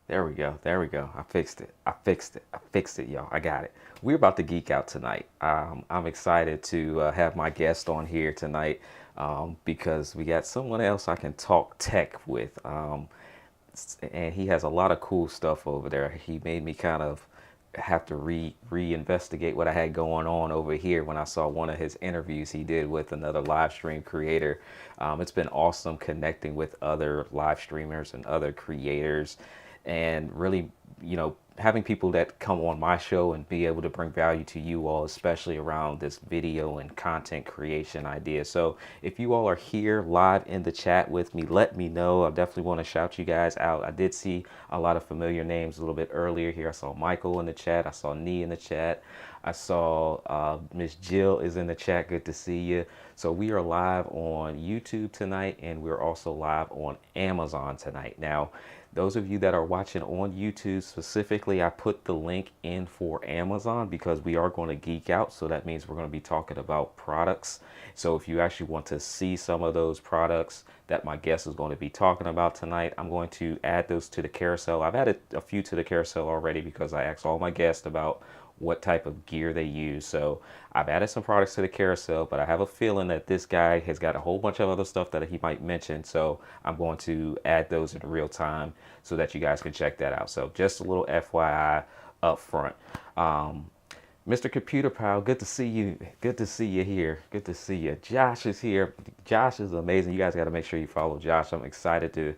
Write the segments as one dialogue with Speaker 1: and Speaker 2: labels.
Speaker 1: There we go. There we go. I fixed it. I fixed it. I fixed it, y'all. I got it. We're about to geek out tonight. I'm excited to have my guest on here tonight because we got someone else I can talk tech with. And he has a lot of cool stuff over there. He made me kind of have to reinvestigate what I had going on over here when I saw one of his interviews he did with another live stream creator. It's been awesome connecting with other live streamers and other creators, and really, having people that come on my show and be able to bring value to you all, especially around this video and content creation idea. So if you all are here live in the chat with me, let me know. I definitely want to shout you guys out. I did see a lot of familiar names a little bit earlier here. I saw Michael in the chat. I saw Nee in the chat. I saw Miss Jill is in the chat. Good to see you. So we are live on YouTube tonight, and we're also live on Amazon tonight. Now, those of you that are watching on YouTube specifically, I put the link in for Amazon because we are going to geek out. So that means we're going to be talking about products. So if you actually want to see some of those products that my guest is going to be talking about tonight, I'm going to add those to the carousel. I've added a few to the carousel already because I asked all my guests about what type of gear they use. So I've added some products to the carousel, but I have a feeling that this guy has got a whole bunch of other stuff that he might mention. So I'm going to add those in real time so that you guys can check that out. So just a little FYI up front. Mr. Computer Pal, good to see you. Good to see you here. Good to see you. Josh is here. Josh is amazing. You guys got to make sure you follow Josh. I'm excited to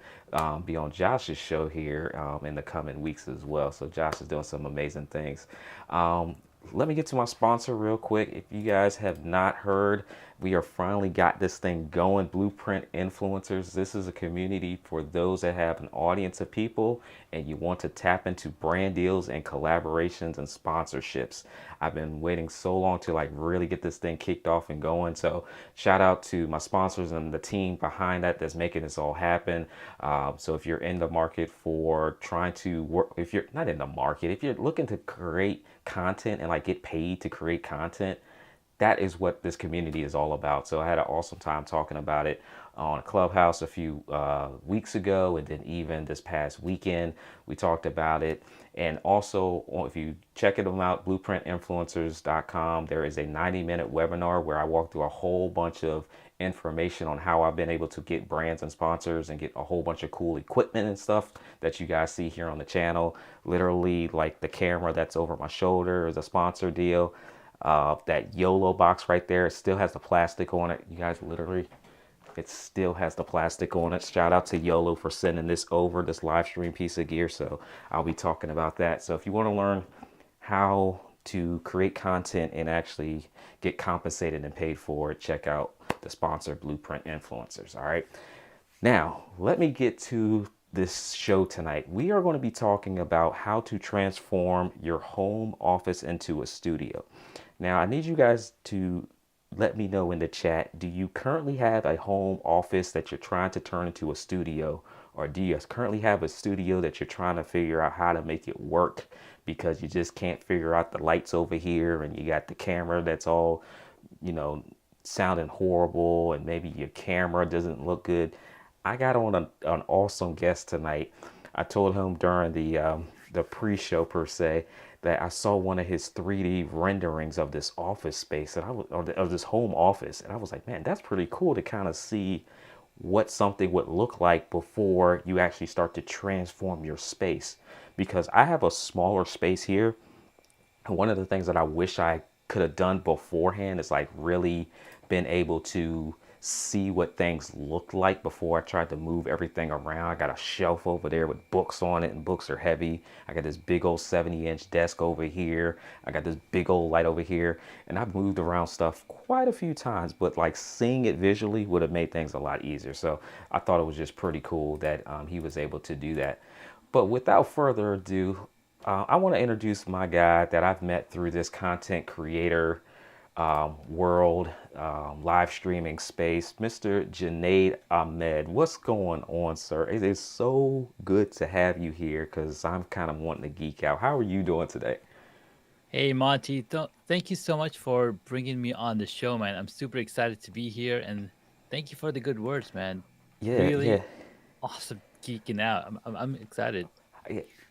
Speaker 1: be on Josh's show here in the coming weeks as well. So Josh is doing some amazing things. Let me get to my sponsor real quick. If you guys have not heard, we are finally got this thing going. Blueprint Influencers. This is a community for those that have an audience of people and you want to tap into brand deals and collaborations and sponsorships. I've been waiting so long to like really get this thing kicked off and going. So shout out to my sponsors and the team behind that that's making this all happen. So if you're in the market for trying to work, if you're not in the market, if you're looking to create content and like get paid to create content, that is what this community is all about. So I had an awesome time talking about it on Clubhouse a few weeks ago, and then even this past weekend we talked about it. And also, if you check them out, blueprintinfluencers.com, there is a 90-minute webinar where I walk through a whole bunch of information on how I've been able to get brands and sponsors and get a whole bunch of cool equipment and stuff that you guys see here on the channel. Literally, like the camera that's over my shoulder is a sponsor deal. That YOLO box right there, it still has the plastic on it. You guys, literally, it still has the plastic on it. Shout out to YOLO for sending this over, this live stream piece of gear. So I'll be talking about that. So if you want to learn how to create content and actually get compensated and paid for it, check out the sponsor, Blueprint Influencers. All right. Now, let me get to this show tonight. We are going to be talking about how to transform your home office into a studio. Now, I need you guys to let me know in the chat, do you currently have a home office that you're trying to turn into a studio? Or do you currently have a studio that you're trying to figure out how to make it work because you just can't figure out the lights over here and you got the camera that's all, you know, sounding horrible and maybe your camera doesn't look good? I got on an awesome guest tonight. I told him during the pre-show per se that I saw one of his 3D renderings of this office space and I was or this home office, and I was like, man, that's pretty cool to kind of see what something would look like before you actually start to transform your space. Because I have a smaller space here, and one of the things that I wish I could have done beforehand is like really been able to see what things looked like before I tried to move everything around. I got a shelf over there with books on it, and books are heavy. I got this big old 70-inch desk over here. I got this big old light over here, and I've moved around stuff quite a few times, but like seeing it visually would have made things a lot easier. So I thought it was just pretty cool that he was able to do that. But without further ado, I want to introduce my guy that I've met through this content creator world, live streaming space, Mr. Junaid Ahmed. What's going on, sir? It is so good to have you here because I'm kind of wanting to geek out. How are you doing today?
Speaker 2: Hey Monty, thank you so much for bringing me on the show, man. I'm super excited to be here, and thank you for the good words, man.
Speaker 1: Yeah,
Speaker 2: Really
Speaker 1: yeah.
Speaker 2: awesome geeking out. I'm excited.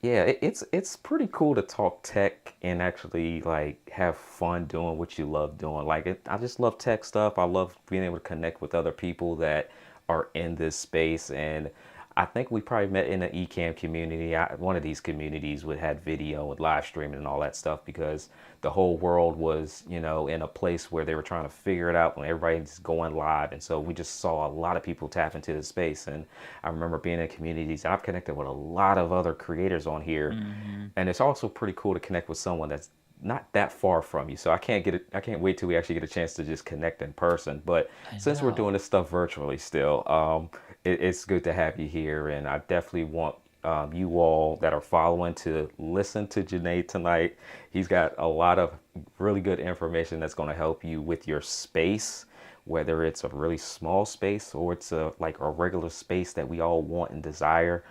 Speaker 1: Yeah, it's pretty cool to talk tech and actually like have fun doing what you love doing. I just love tech stuff. I love being able to connect with other people that are in this space, and I think we probably met in the eCam community. One of these communities would had video and live streaming and all that stuff because the whole world was, in a place where they were trying to figure it out when everybody's going live. And so we just saw a lot of people tap into the space. And I remember being in communities, and I've connected with a lot of other creators on here.
Speaker 2: Hmm.
Speaker 1: And it's also pretty cool to connect with someone that's not that far from you. So I can't wait till we actually get a chance to just connect in person. But
Speaker 2: I
Speaker 1: since we're
Speaker 2: know.
Speaker 1: doing this stuff virtually still, it's good to have you here. And I definitely want you all that are following to listen to Junaid tonight. He's got a lot of really good information that's going to help you with your space, whether it's a really small space or it's like a regular space that we all want and desire.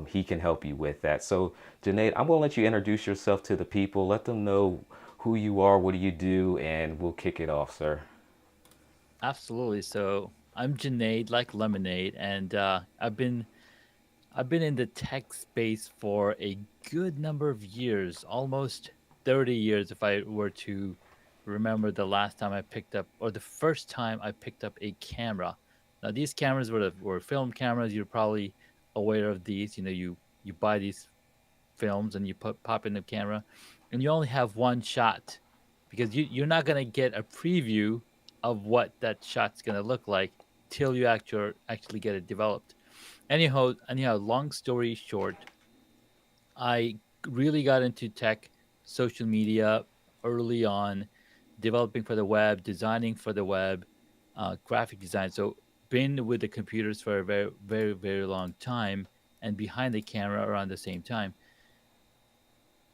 Speaker 1: He can help you with that. So, Junaid, I'm going to let you introduce yourself to the people. Let them know who you are, what do you do, and we'll kick it off, sir.
Speaker 2: Absolutely. So I'm Junaid, like lemonade, and I've been in the tech space for a good number of years, almost 30 years if I were to remember the last time I picked up or the first time I picked up a camera. Now these cameras were film cameras. You're probably aware of these. You buy these films and you pop in the camera, and you only have one shot because you're not gonna get a preview of what that shot's gonna look like till you actually get it developed. Anyhow, long story short, I really got into tech, social media early on, developing for the web, designing for the web, graphic design. So been with the computers for a very, very, very long time, and behind the camera around the same time.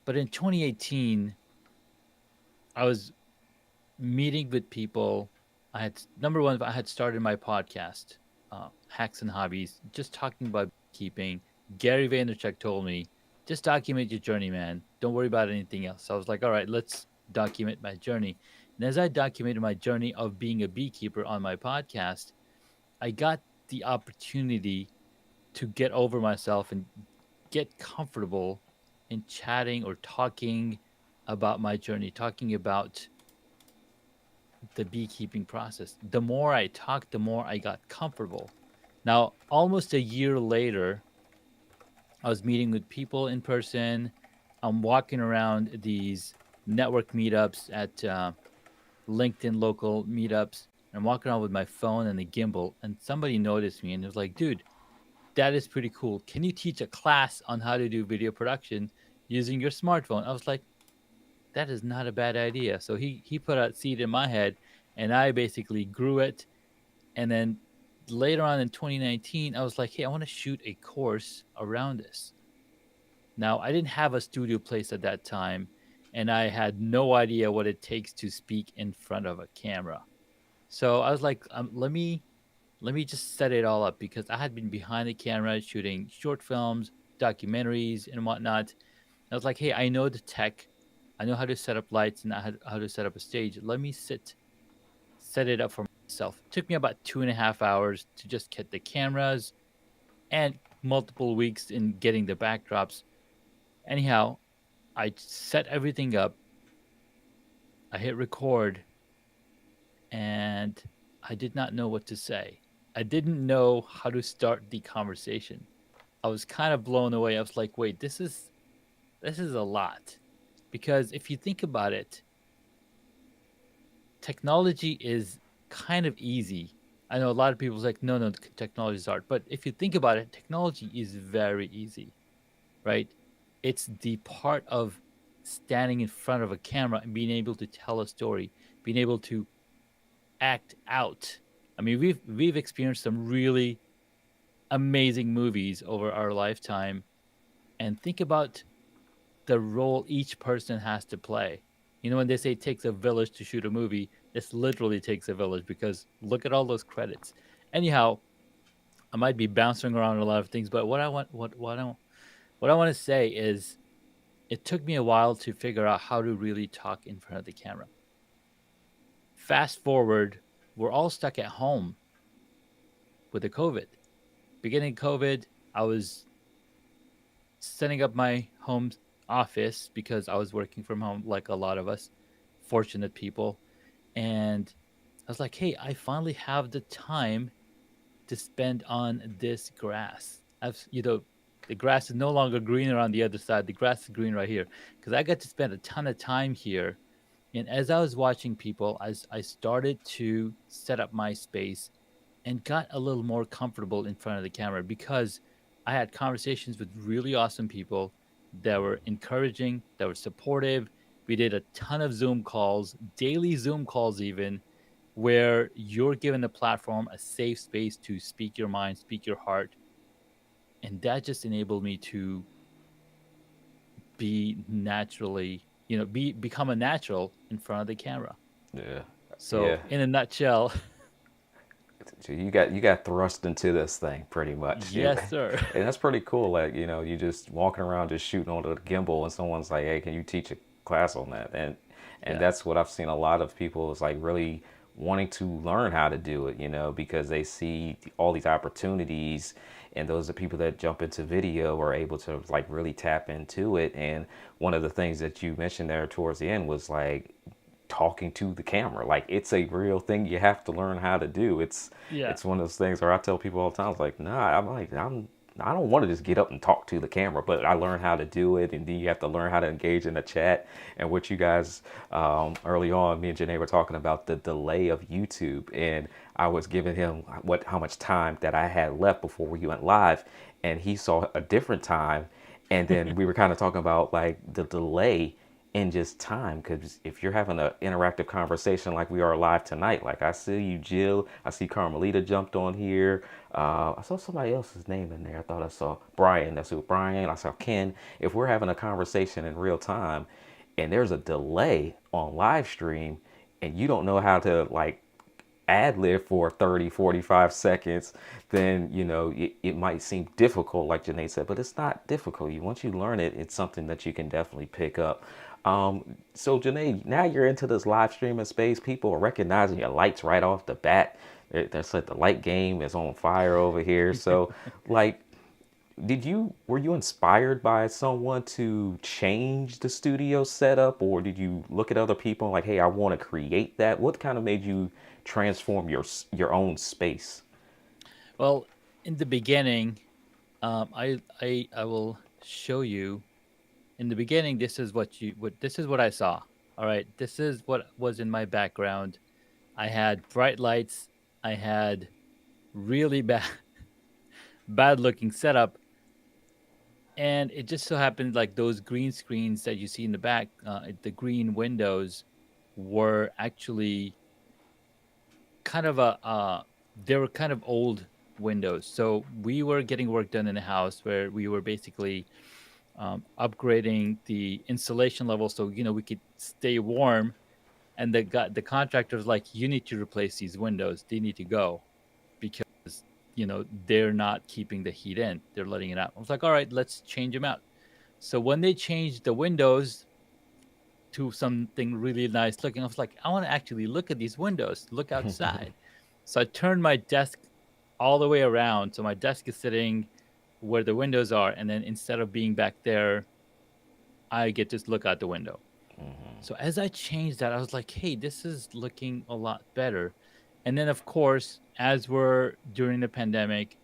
Speaker 2: But in 2018, I was meeting with people. I had number one, I had started my podcast, Hacks and Hobbies, just talking about keeping. Gary Vaynerchuk told me, just document your journey, man. Don't worry about anything else. So I was like, all right, let's document my journey. And as I documented my journey of being a beekeeper on my podcast, I got the opportunity to get over myself and get comfortable in chatting or talking about my journey, talking about the beekeeping process. The more I talked, the more I got comfortable. Now, almost a year later, I was meeting with people in person. I'm walking around these network meetups at LinkedIn local meetups. I'm walking around with my phone and a gimbal, and somebody noticed me and was like, dude, that is pretty cool. Can you teach a class on how to do video production using your smartphone? I was like, that is not a bad idea. So he put a seed in my head, and I basically grew it. And then later on in 2019, I was like, hey, I want to shoot a course around this. Now, I didn't have a studio place at that time, and I had no idea what it takes to speak in front of a camera. So I was like, let me just set it all up because I had been behind the camera shooting short films, documentaries, and whatnot. I was like, hey, I know the tech, I know how to set up lights and how to set up a stage. Let me set it up for myself. It took me about 2.5 hours to just get the cameras and multiple weeks in getting the backdrops. Anyhow, I set everything up. I hit record, and I did not know what to say. I didn't know how to start the conversation. I was kind of blown away. I was like, "Wait, this is a lot." Because if you think about it, technology is kind of easy. I know a lot of people's like, no, no, technology is hard. But if you think about it, technology is very easy, right? It's the part of standing in front of a camera and being able to tell a story, being able to act out. I mean, we've experienced some really amazing movies over our lifetime, and think about the role each person has to play. When they say it takes a village to shoot a movie, this literally takes a village because look at all those credits. Anyhow, I might be bouncing around a lot of things, but what I want to say is it took me a while to figure out how to really talk in front of the camera. Fast forward, we're all stuck at home with the COVID. Beginning COVID, I was setting up my home office because I was working from home like a lot of us fortunate people. And I was like, hey, I finally have the time to spend on this grass. The grass is no longer greener on the other side. The grass is green right here because I got to spend a ton of time here. And as I was watching people, as I started to set up my space and got a little more comfortable in front of the camera because I had conversations with really awesome people that were encouraging, that were supportive. We did a ton of Zoom calls, daily Zoom calls, even where you're given a platform, a safe space to speak your mind, speak your heart. And that just enabled me to be naturally, become a natural in front of the camera.
Speaker 1: Yeah. Yeah.
Speaker 2: So, in a nutshell,
Speaker 1: So you got thrust into this thing pretty much.
Speaker 2: yes, sir.
Speaker 1: And that's pretty cool. Like, you just walking around just shooting on the gimbal and someone's like, hey, can you teach a class on that? And
Speaker 2: Yeah.
Speaker 1: that's what I've seen a lot of people is like really wanting to learn how to do it, because they see all these opportunities, and those are people that jump into video are able to like really tap into it. And one of the things that you mentioned there towards the end was like talking to the camera. Like, it's a real thing you have to learn how to do. it's
Speaker 2: Yeah.
Speaker 1: it's one of those things where I tell people all the time, it's like, nah, I don't want to just get up and talk to the camera, but I learned how to do it. And then you have to learn how to engage in the chat. And what you guys, early on, me and Janae were talking about the delay of YouTube, and I was giving him how much time that I had left before we went live, and he saw a different time. And then we were kind of talking about like the delay in just time, because if you're having an interactive conversation like we are live tonight, like I see you, Jill, I see Carmelita jumped on here, I saw somebody else's name in there, I thought I saw Brian, that's who, Brian, I saw Ken. If we're having a conversation in real time and there's a delay on live stream, and you don't know how to like ad lib for 30, 45 seconds, then it might seem difficult, like Janae said, but it's not difficult. Once you learn it, it's something that you can definitely pick up. So Janae, now you're into this live streaming space. People are recognizing your lights right off the bat. That's like the light game is on fire over here. So, like, were you inspired by someone to change the studio setup, or did you look at other people like, hey, I want to create that? What kind of made you transform your own space?
Speaker 2: Well, in the beginning, I will show you. In the beginning, this is what I saw. All right, this is what was in my background. I had bright lights. I had really bad bad looking setup, and it just so happened like those green screens that you see in the back, the green windows were actually kind of they were kind of old windows. So we were getting work done in a house where we were basically upgrading the insulation level so we could stay warm. And the contractor's like, you need to replace these windows. They need to go because they're not keeping the heat in. They're letting it out. I was like, all right, let's change them out. So when they changed the windows to something really nice looking, I was like, I want to actually look at these windows, look outside. So I turned my desk all the way around. So my desk is sitting where the windows are, and then instead of being back there, I get to look out the window. So as I changed that, I was like, hey, this is looking a lot better. And then, of course, as we're during the pandemic,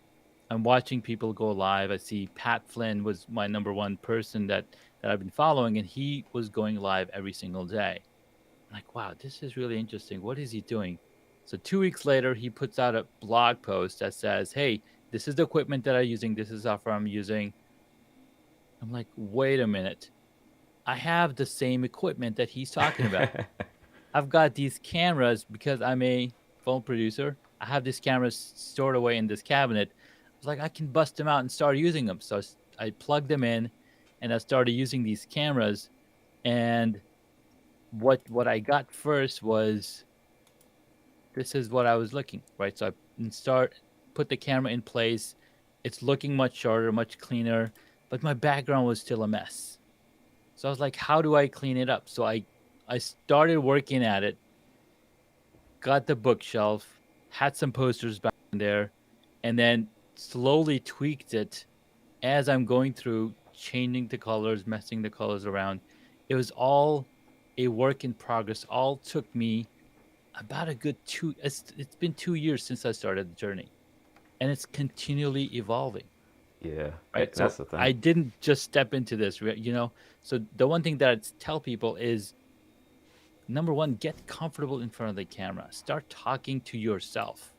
Speaker 2: I'm watching people go live. I see Pat Flynn was my number one person that I've been following, and he was going live every single day. I'm like, wow, this is really interesting. What is he doing? So 2 weeks later, he puts out a blog post that says, hey, this is the equipment that I'm using. This is the software I'm using. I'm like, wait a minute. I have the same equipment that he's talking about. I've got these cameras because I'm a film producer. I have these cameras stored away in this cabinet. I was like, I can bust them out and start using them. So I plugged them in, and I started using these cameras. And what I got first was, this is what I was looking, right? So I put the camera in place. It's looking much shorter, much cleaner, but my background was still a mess. So I was like, how do I clean it up? So I started working at it, got the bookshelf, had some posters back in there, and then slowly tweaked it as I'm going through, changing the colors, messing the colors around. It was all a work in progress. All took me about a good two. It's been 2 years since I started the journey, and it's continually evolving.
Speaker 1: Yeah,
Speaker 2: Right.
Speaker 1: that's
Speaker 2: So
Speaker 1: the
Speaker 2: I
Speaker 1: thing.
Speaker 2: didn't just step into this. So the one thing that I tell people is number one, get comfortable in front of the camera. Start talking to yourself.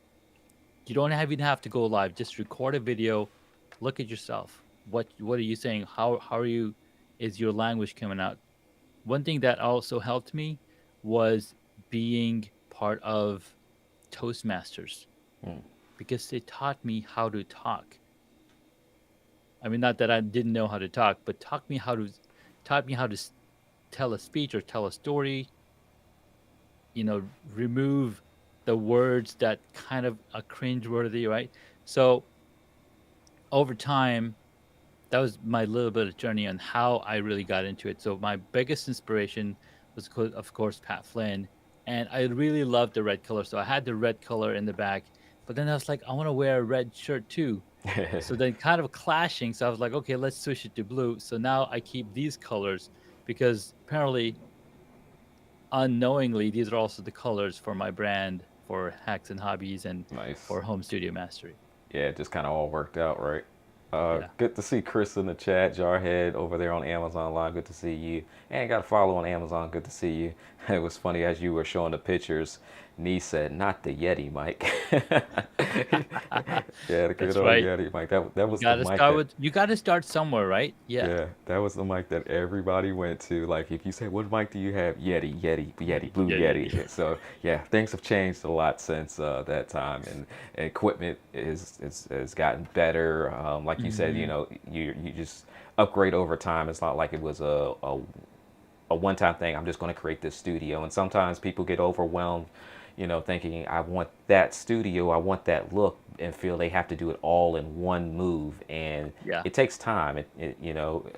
Speaker 2: You don't even have to go live. Just record a video. Look at yourself. What are you saying? How are you? Is your language coming out? One thing that also helped me was being part of Toastmasters
Speaker 1: Mm.
Speaker 2: because they taught me how to talk. I mean, not that I didn't know how to talk, but taught me how to tell a speech or tell a story. Remove the words that kind of are cringeworthy, right? So over time, that was my little bit of journey on how I really got into it. So my biggest inspiration was, of course, Pat Flynn, and I really loved the red color. So I had the red color in the back, but then I was like, I want to wear a red shirt too. So then, kind of clashing. So I was like, okay, let's switch it to blue. So now I keep these colors because apparently, unknowingly, these are also the colors for my brand for hacks and hobbies and
Speaker 1: Nice.
Speaker 2: for home studio mastery.
Speaker 1: Yeah, it just kind of all worked out, right?
Speaker 2: Yeah.
Speaker 1: Good to see Chris in the chat, Jarhead over there on Amazon Live. Good to see you. And got a follow on Amazon. Good to see you. It was funny as you were showing the pictures. Nee said, "Not the Yeti mic." Yeah, the good
Speaker 2: That's
Speaker 1: old
Speaker 2: right.
Speaker 1: Yeti mic. That was the mic that
Speaker 2: You gotta start somewhere, right? Yeah.
Speaker 1: yeah, that was the mic that everybody went to. Like, if you say, "What mic do you have?" Yeti, Yeti, Yeti, Blue
Speaker 2: Yeti.
Speaker 1: Yeti. So yeah, things have changed a lot since that time, and equipment has gotten better. Like you said,
Speaker 2: Hmm.
Speaker 1: you just upgrade over time. It's not like it was a one-time thing. I'm just going to create this studio, and sometimes people get overwhelmed, thinking I want that studio, I want that look, and feel they have to do it all in one move, and
Speaker 2: Yeah.
Speaker 1: it takes time.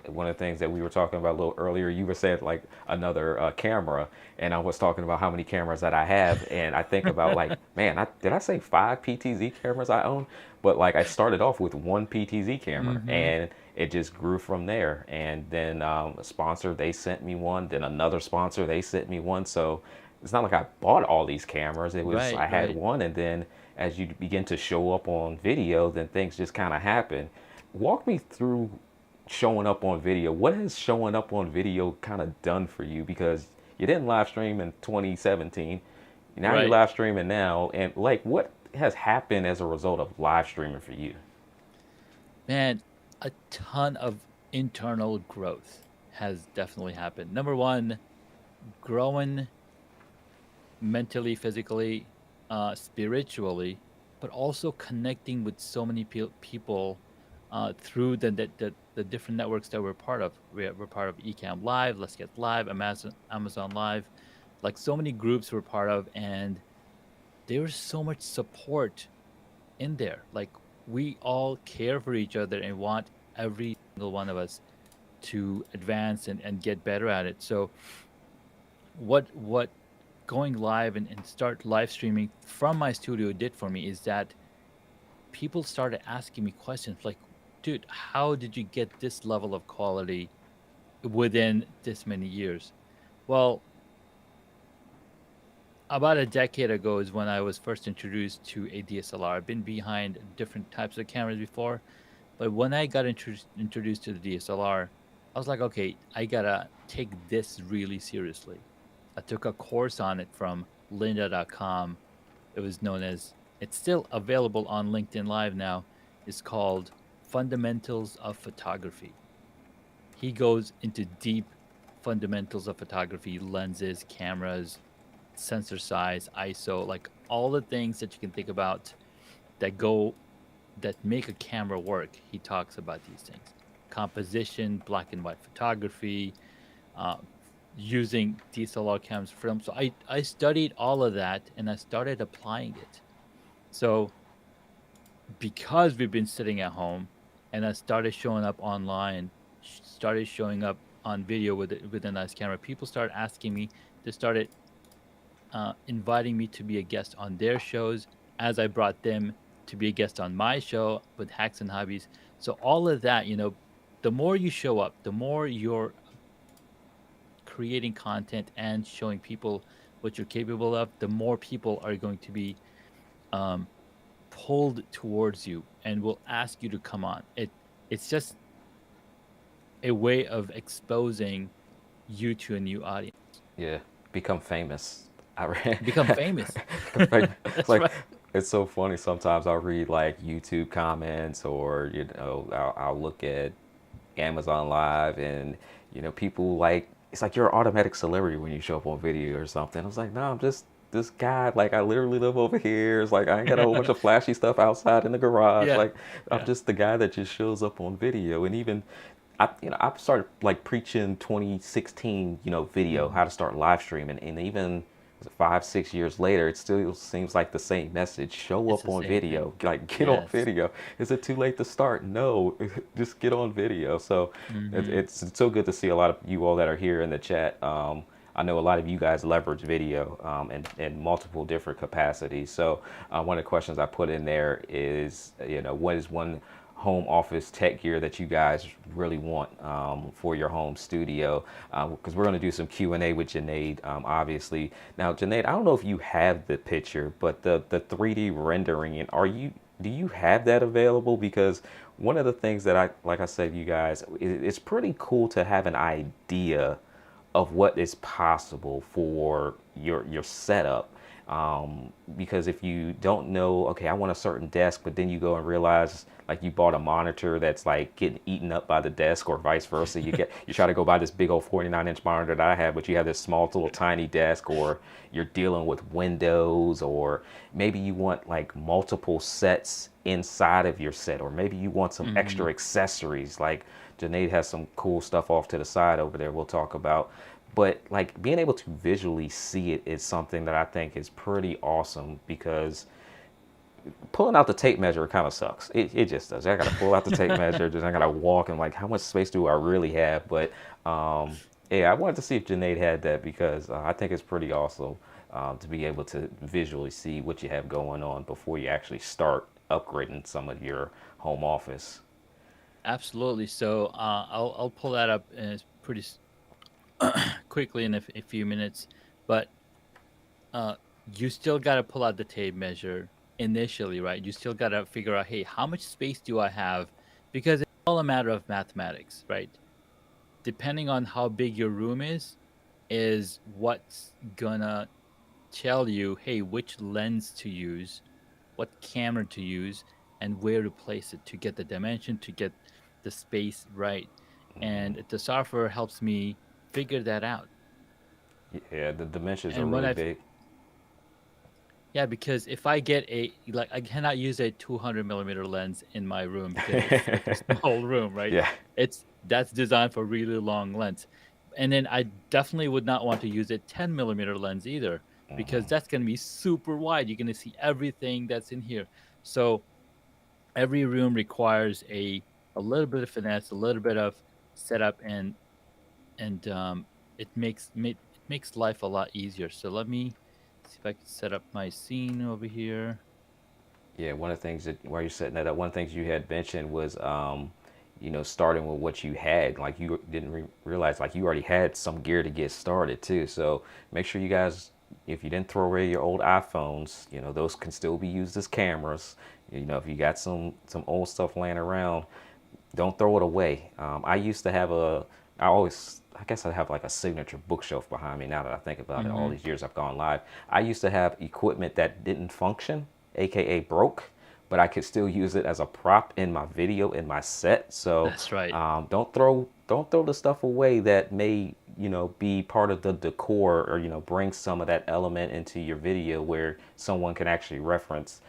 Speaker 1: One of the things that we were talking about a little earlier, you were saying like another camera, and I was talking about how many cameras that I have, and I think about like, man, did I say 5 PTZ cameras I own? But like I started off with one PTZ camera,
Speaker 2: Hmm.
Speaker 1: and it just grew from there. And then a sponsor, they sent me one. Then another sponsor, they sent me one. So it's not like I bought all these cameras. It was
Speaker 2: Right,
Speaker 1: I had
Speaker 2: right.
Speaker 1: one, and then as you begin to show up on video, then things just kind of happen. Walk me through showing up on video. What has showing up on video kind of done for you? Because you didn't live stream in 2017. Now you're
Speaker 2: Right.
Speaker 1: live streaming now, and like what has happened as a result of live streaming for you?
Speaker 2: Man, a ton of internal growth has definitely happened. Number one, growing mentally, physically, spiritually, but also connecting with so many people through the different networks that we're part of. We're part of Ecamm Live, Let's Get Live, Amazon Live, like so many groups we're part of, and there's so much support in there. Like we all care for each other and want every single one of us to advance and get better at it. So what going live and start live streaming from my studio did for me is that people started asking me questions like, dude, how did you get this level of quality within this many years? Well, about a decade ago is when I was first introduced to a DSLR. I've been behind different types of cameras before, but when I got introduced to the DSLR, I was like, okay, I gotta take this really seriously. I took a course on it from lynda.com. It was known as, it's still available on LinkedIn Live now. It's called Fundamentals of Photography. He goes into deep fundamentals of photography, lenses, cameras, sensor size, ISO, like all the things that you can think about that go that make a camera work. He talks about these things: composition, black and white photography, uh, using DSLR cams, film. So I studied all of that and I started applying it. So because we've been sitting at home, and I started showing up online, started showing up on video with a nice camera, people started asking me. They started inviting me to be a guest on their shows as I brought them to be a guest on my show with Hacks and Hobbies. So all of that, the more you show up, the more you're creating content and showing people what you're capable of, the more people are going to be um, pulled towards you and will ask you to come on. It's just a way of exposing you to a new audience.
Speaker 1: Yeah, become famous. I read
Speaker 2: Become famous.
Speaker 1: become famous.
Speaker 2: That's
Speaker 1: Like
Speaker 2: right.
Speaker 1: it's so funny. Sometimes I'll read like YouTube comments, or I'll look at Amazon Live, and people like it's like you're an automatic celebrity when you show up on video or something. I was like, no, I'm just this guy. Like I literally live over here. It's like I ain't got a whole bunch of flashy stuff outside in the garage.
Speaker 2: Yeah.
Speaker 1: Like I'm
Speaker 2: Yeah.
Speaker 1: just the guy that just shows up on video. And even I started like preaching 2016, video,
Speaker 2: Hmm.
Speaker 1: how to start live streaming, and even 5, 6 years later, it still seems like the same message. Show
Speaker 2: It's
Speaker 1: up
Speaker 2: the
Speaker 1: on
Speaker 2: same thing.
Speaker 1: video, like get on
Speaker 2: Yes.
Speaker 1: video. Is it too late to start? No, just get on video. So
Speaker 2: Hmm.
Speaker 1: it's so good to see a lot of you all that are here in the chat. I know a lot of you guys leverage video in multiple different capacities. So one of the questions I put in there is, what is one home office tech gear that you guys really want for your home studio? Because we're going to do some Q&A with Junaid, obviously. Now, Junaid, I don't know if you have the picture, but the 3D rendering, and do you have that available? Because one of the things that like I said, you guys, it's pretty cool to have an idea of what is possible for your setup. Because if you don't know, okay, I want a certain desk, but then you go and realize like you bought a monitor that's like getting eaten up by the desk, or vice versa. You try to go buy this big old 49-inch monitor that I have, but you have this small little tiny desk, or you're dealing with Windows, or maybe you want like multiple sets inside of your set, or maybe you want some
Speaker 2: Hmm.
Speaker 1: extra accessories. Like Janae has some cool stuff off to the side over there we'll talk about. But like being able to visually see it is something that I think is pretty awesome, because pulling out the tape measure kind of sucks. It just does. I got to pull out the tape measure. Just I got to walk and like, how much space do I really have? But yeah, I wanted to see if Junaid had that, because I think it's pretty awesome to be able to visually see what you have going on before you actually start upgrading some of your home office.
Speaker 2: Absolutely. So I'll pull that up pretty quickly in a few minutes, but uh, you still got to pull out the tape measure initially, right? You still got to figure out, hey, how much space do I have? Because it's all a matter of mathematics, right? Depending on how big your room is what's gonna tell you, hey, which lens to use, what camera to use, and where to place it to get the dimension, to get the space right. And the software helps me figure that out.
Speaker 1: Yeah, the dimensions are
Speaker 2: And when
Speaker 1: really
Speaker 2: I've
Speaker 1: big.
Speaker 2: Yeah, because if I get I cannot use a 200 millimeter lens in my room because it's such a small room, right?
Speaker 1: Yeah.
Speaker 2: That's designed for really long lens. And then I definitely would not want to use a 10 millimeter lens either, because that's going to be super wide. You're going to see everything that's in here. So every room requires a little bit of finesse, a little bit of setup, and it makes life a lot easier. So let me see if I can set up my scene over here.
Speaker 1: Yeah, one of the things that while you're setting that up, one of the things you had mentioned was, starting with what you had. Like you didn't realize, like you already had some gear to get started too. So make sure you guys, if you didn't throw away your old iPhones, those can still be used as cameras. If you got some old stuff laying around, don't throw it away. I used to have I guess I have like a signature bookshelf behind me now that I think about it. All
Speaker 2: Hmm.
Speaker 1: these years I've gone live, I used to have equipment that didn't function, aka broke, but I could still use it as a prop in my video in my set. So
Speaker 2: That's right.
Speaker 1: don't throw the stuff away that may be part of the decor, or bring some of that element into your video where someone can actually reference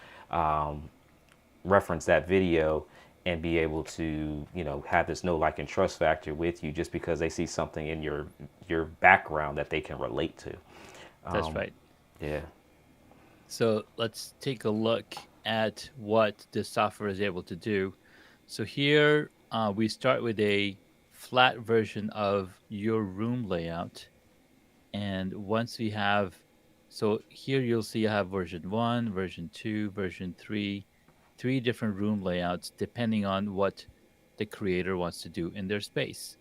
Speaker 1: that video and be able to have this know, like, and trust factor with you, just because they see something in your background that they can relate to.
Speaker 2: That's right.
Speaker 1: Yeah.
Speaker 2: So let's take a look at what this software is able to do. So here we start with a flat version of your room layout. And once we have, so here you'll see I have version 1, version 2, version 3, three different room layouts depending on what the creator wants to do in their space.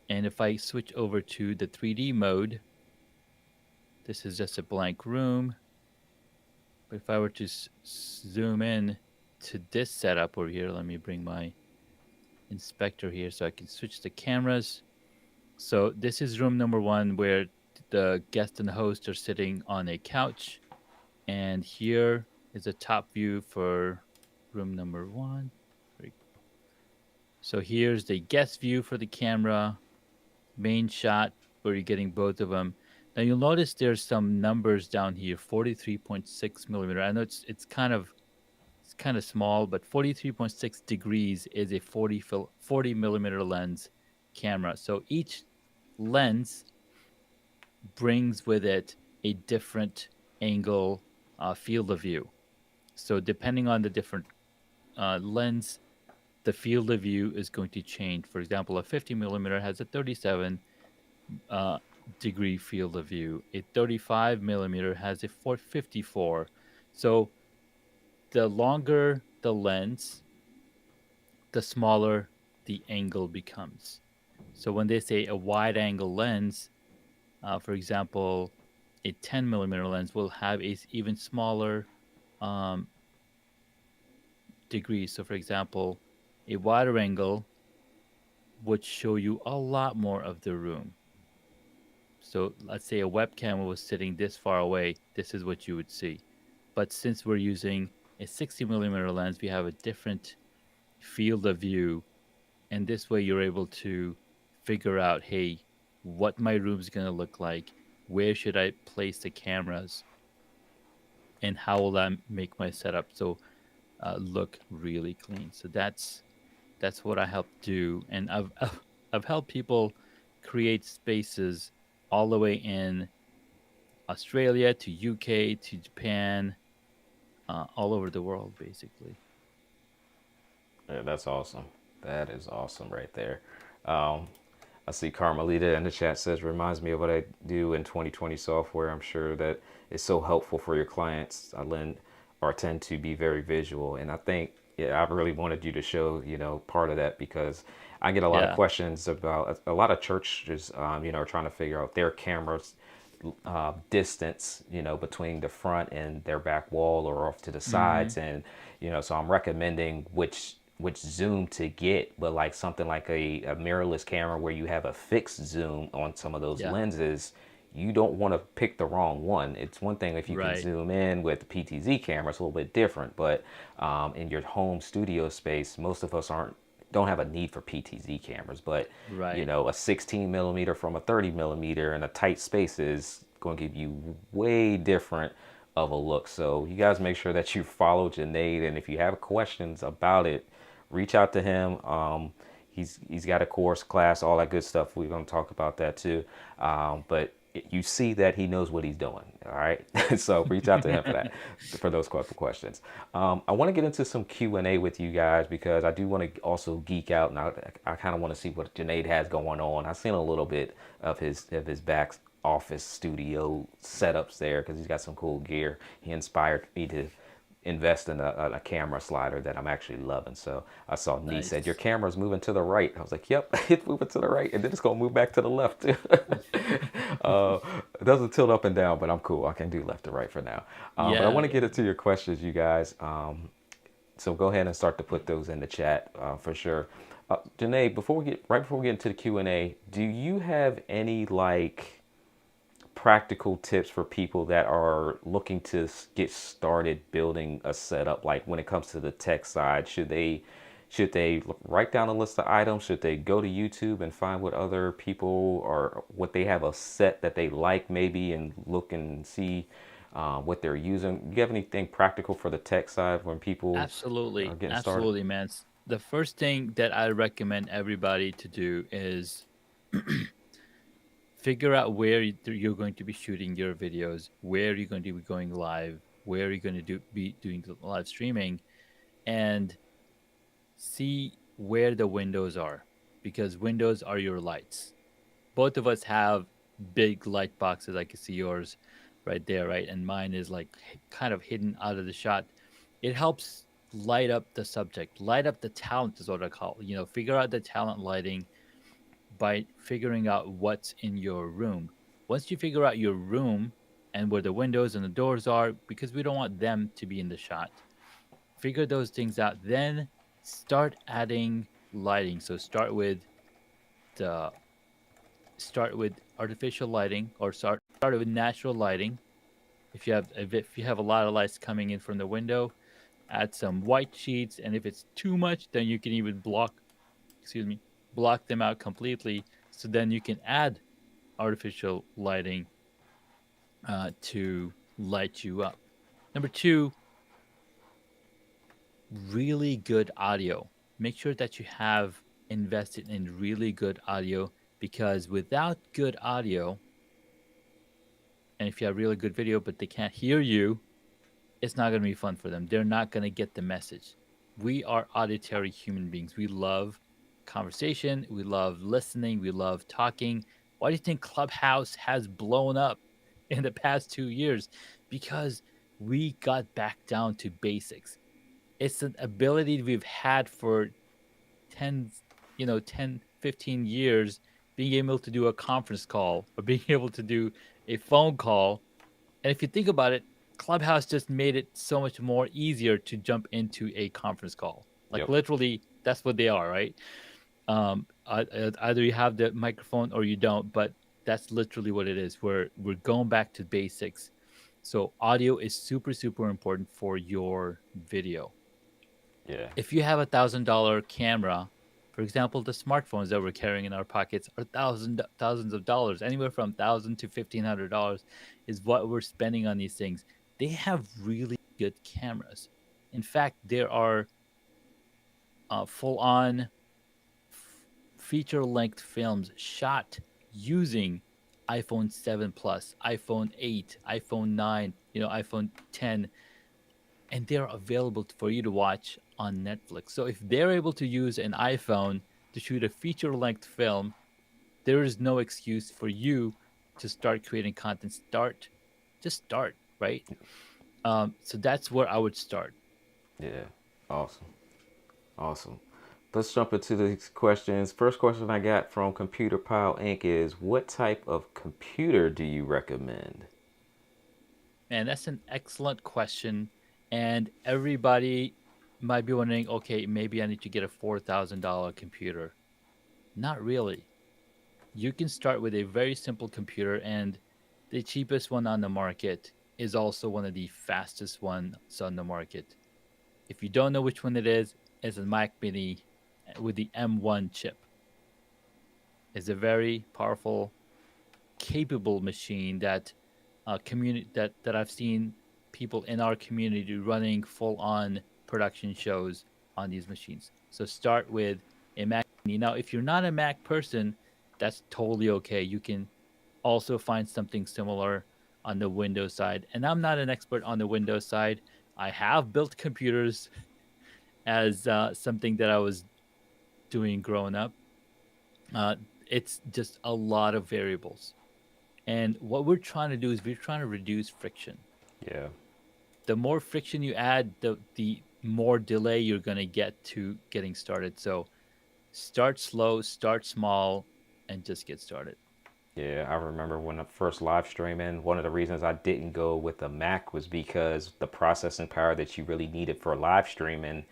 Speaker 2: And if I switch over to the 3D mode, this is just a blank room. But if I were to zoom in to this setup over here, let me bring my inspector here so I can switch the cameras. So this is room number one where the guest and the host are sitting on a couch. And here is a top view for room number one. So here's the guest view for the camera, main shot where you're getting both of them. Now you'll notice there's some numbers down here, 43.6 millimeter. I know it's kind of small, but 43.6 degrees is a 40 millimeter lens camera. So each lens brings with it a different angle field of view. So depending on the different lens, the field of view is going to change. For example, a 50 millimeter has a 37 uh, degree field of view. A 35 millimeter has a 454. So the longer the lens, the smaller the angle becomes. So when they say a wide angle lens, for example, a 10 millimeter lens will have a even smaller um, degree. So for example, a wider angle would show you a lot more of the room. So let's say a webcam was sitting this far away, this is what you would see. But since we're using a 60 millimeter lens, we have a different field of view. And this way you're able to figure out, hey, what my room's going to look like, where should I place the cameras, and how will that make my setup so look really clean. So that's what I help do, and I've helped people create spaces all the way in Australia to UK to Japan, all over the world, basically.
Speaker 1: Yeah, that's awesome. That is awesome right there. Um, I see Carmelita in the chat says, reminds me of what I do in 2020 software. I'm sure that is so helpful for your clients. I lend or tend to be very visual. And I think, yeah, I really wanted you to show, part of that because I get a lot of
Speaker 2: Yeah.
Speaker 1: questions about a lot of churches, are trying to figure out their cameras distance, between the front and their back wall or off to the
Speaker 2: Hmm.
Speaker 1: sides. And, so I'm recommending which zoom to get, but like something like a mirrorless camera where you have a fixed zoom on some of those
Speaker 2: Yeah.
Speaker 1: lenses, you don't want to pick the wrong one. It's one thing if you can
Speaker 2: Right.
Speaker 1: zoom in with the PTZ camera, it's a little bit different, but in your home studio space, most of us don't have a need for PTZ cameras, but
Speaker 2: Right.
Speaker 1: a 16 millimeter from a 30 millimeter in a tight space is going to give you way different of a look. So you guys make sure that you follow Junaid, and if you have questions about it, reach out to him. He's got a course, class, all that good stuff. We're going to talk about that too. But you see that he knows what he's doing. All right, so reach out to him for that, for those couple questions. I want to get into some Q&A with you guys because I do want to also geek out, and I kind of want to see what Junaid has going on. I've seen a little bit of his back office studio setups there because he's got some cool gear. He inspired me to invest in a camera slider that I'm actually loving. So I saw Nee said, your
Speaker 2: Nice.
Speaker 1: camera's moving to the right. I was like, yep, it's moving to the right. And then it's going to move back to the left too. uh, it doesn't tilt up and down, but I'm cool. I can do left to right for now. But I
Speaker 2: Yeah.
Speaker 1: want to get
Speaker 2: Yeah.
Speaker 1: into your questions, you guys. So go ahead and start to put those in the chat for sure. Janae, right before we get into the Q&A, do you have any practical tips for people that are looking to get started building a setup, like when it comes to the tech side? Should they write down a list of items? Should they go to YouTube and find what other people or what they have a set that they like maybe and look and see what they're using? Do you have anything practical for the tech side when people are
Speaker 2: Absolutely.
Speaker 1: getting started?
Speaker 2: Absolutely, man. The first thing that I recommend everybody to do is figure out where you're going to be shooting your videos, where you're going to be going live, where you're going to be doing the live streaming, and see where the windows are, because windows are your lights. Both of us have big light boxes. I can see yours right there, right? And mine is like kind of hidden out of the shot. It helps light up the subject, light up the talent is what I call. Figure out the talent lighting by figuring out what's in your room. Once you figure out your room and where the windows and the doors are, because we don't want them to be in the shot, figure those things out. Then start adding lighting. So the start with artificial lighting, or start with natural lighting. If you have a lot of lights coming in from the window, add some white sheets, and if it's too much, then you can even excuse me, block them out completely. So then you can add artificial lighting to light you up. Number two, really good audio. Make sure that you have invested in really good audio, because without good audio, and if you have really good video but they can't hear you, it's not going to be fun for them. They're not going to get the message. We are auditory human beings. We love conversation, we love listening, we love talking. Why do you think Clubhouse has blown up in the past 2 years? Because we got back down to basics. It's an ability we've had for 10, 10, 15 years, being able to do a conference call or being able to do a phone call. And if you think about it, Clubhouse just made it so much more easier to jump into a conference call. Like
Speaker 1: Yep.
Speaker 2: literally, that's what they are, right? Either you have the microphone or you don't, but that's literally what it is. We're going back to basics. So audio is super super important for your video.
Speaker 1: Yeah.
Speaker 2: If you have $1,000 camera, for example, the smartphones that we're carrying in our pockets are thousands of dollars. Anywhere from $1,000 to $1,500 is what we're spending on these things. They have really good cameras. In fact, there are full-on feature-length films shot using iPhone 7 Plus, iPhone 8, iPhone 9, iPhone 10, and they're available for you to watch on Netflix. So if they're able to use an iPhone to shoot a feature-length film, there is no excuse for you to start creating content. Just start, right? So that's where I would start.
Speaker 1: Yeah. Awesome. Awesome. Let's jump into these questions. First question I got from Computer Pile Inc. is, what type of computer do you recommend?
Speaker 2: And that's an excellent question. And everybody might be wondering, okay, maybe I need to get a $4,000 computer. Not really. You can start with a very simple computer, and the cheapest one on the market is also one of the fastest ones on the market. If you don't know which one it is, it's a Mac Mini with the M1 chip. It's a very powerful, capable machine that that I've seen people in our community running full-on production shows on these machines. So start with a Mac Mini. Now, if you're not a Mac person, that's totally okay. You can also find something similar on the Windows side. And I'm not an expert on the Windows side. I have built computers as something that I was doing growing up. Uh, it's just a lot of variables. And what we're trying to do is we're trying to reduce friction.
Speaker 1: Yeah.
Speaker 2: The more friction you add, the more delay you're going to get to getting started. So start slow, start small, and just get started.
Speaker 1: Yeah, I remember when I first live streaming, one of the reasons I didn't go with a Mac was because the processing power that you really needed for live streaming,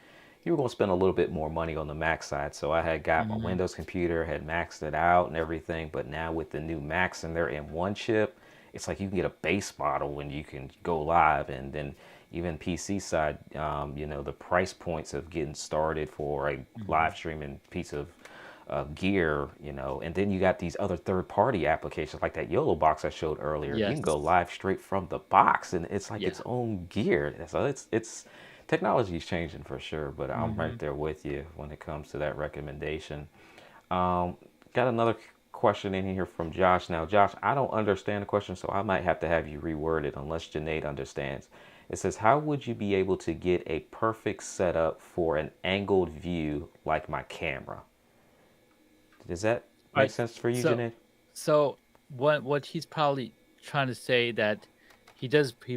Speaker 1: you were going to spend a little bit more money on the Mac side. So I had got my
Speaker 2: Hmm.
Speaker 1: Windows computer, had maxed it out and everything, but now with the new Macs and their M1 chip, it's like you can get a base model when you can go live. And then even PC side, the price points of getting started for a
Speaker 2: Hmm.
Speaker 1: live streaming piece of gear, and then you got these other third-party applications like that YOLO box I showed earlier. You can go
Speaker 2: Yes.
Speaker 1: live straight from the box, and it's like
Speaker 2: Yeah.
Speaker 1: its own gear. So it's technology is changing for sure, but I'm right
Speaker 2: Hmm.
Speaker 1: there with you when it comes to that recommendation. Um, got another question in here from Josh. Now, Josh, I don't understand the question, so I might have to have you reword it unless Junaid understands. It says, how would you be able to get a perfect setup for an angled view like my camera? Does that
Speaker 2: All
Speaker 1: make
Speaker 2: right.
Speaker 1: sense for you,
Speaker 2: So,
Speaker 1: Janae?
Speaker 2: what he's probably trying to say that he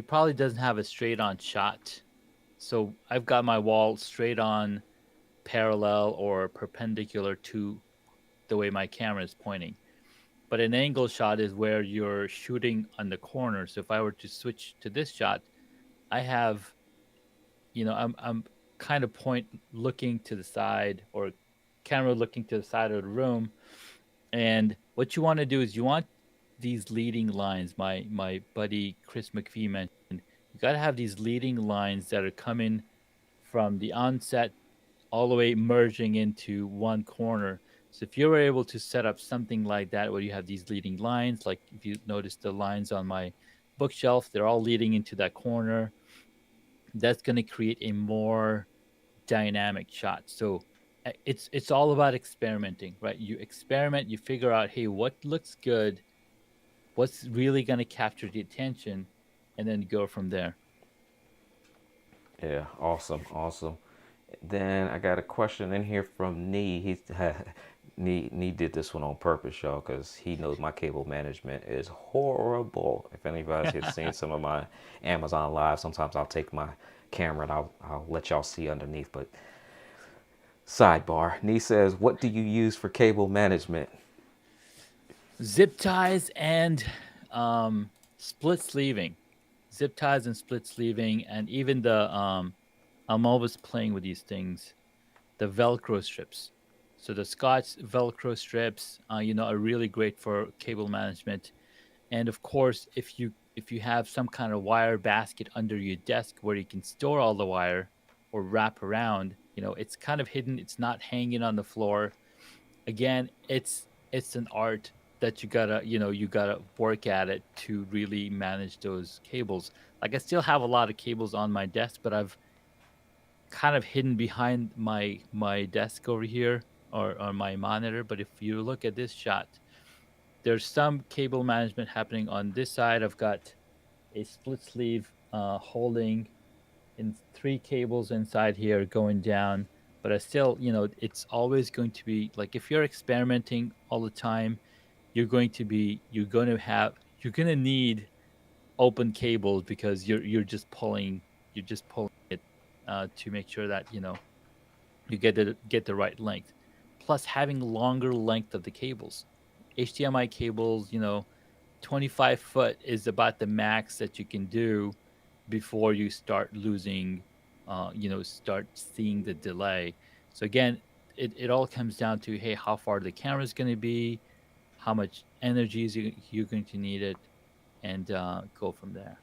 Speaker 2: probably doesn't have a straight on shot So I've got my wall straight on, parallel or perpendicular to the way my camera is pointing. But an angle shot is where you're shooting on the corner. So if I were to switch to this shot, I have, I'm kind of point looking to the side, or camera looking to the side of the room. And what you want to do is you want these leading lines. My buddy Chris McPhee mentioned you got to have these leading lines that are coming from the onset all the way merging into one corner. So if you were able to set up something like that where you have these leading lines, like if you notice the lines on my bookshelf, they're all leading into that corner. That's going to create a more dynamic shot. So it's all about experimenting, right? You experiment, you figure out, hey, what looks good, what's really going to capture the attention, and then go from there.
Speaker 1: Yeah, awesome, awesome. Then I got a question in here from Nee. He's Nee did this one on purpose, y'all, because he knows my cable management is horrible. If anybody has seen some of my Amazon Live, sometimes I'll take my camera and I'll let y'all see underneath. But sidebar, Nee says, "What do you use for cable management?"
Speaker 2: Zip ties and split sleeving. Zip ties and split sleeving, and even I'm always playing with these things, the Velcro strips. So the Scotch Velcro strips, are really great for cable management. And of course, if you have some kind of wire basket under your desk where you can store all the wire or wrap around, it's kind of hidden. It's not hanging on the floor. Again, it's an art that you gotta work at it to really manage those cables. Like I still have a lot of cables on my desk, but I've kind of hidden behind my desk over here, or my monitor. But if you look at this shot, there's some cable management happening on this side. I've got a split sleeve holding in three cables inside here going down. But I still, it's always going to be like, if you're experimenting all the time, you're going to need open cables, because you're just pulling it to make sure that you get the right length. Plus, having longer length of the cables, HDMI cables, 25 foot is about the max that you can do before you start losing, start seeing the delay. So again, it all comes down to, hey, how far the camera is going to be, how much energy you're going to need it, and go from there.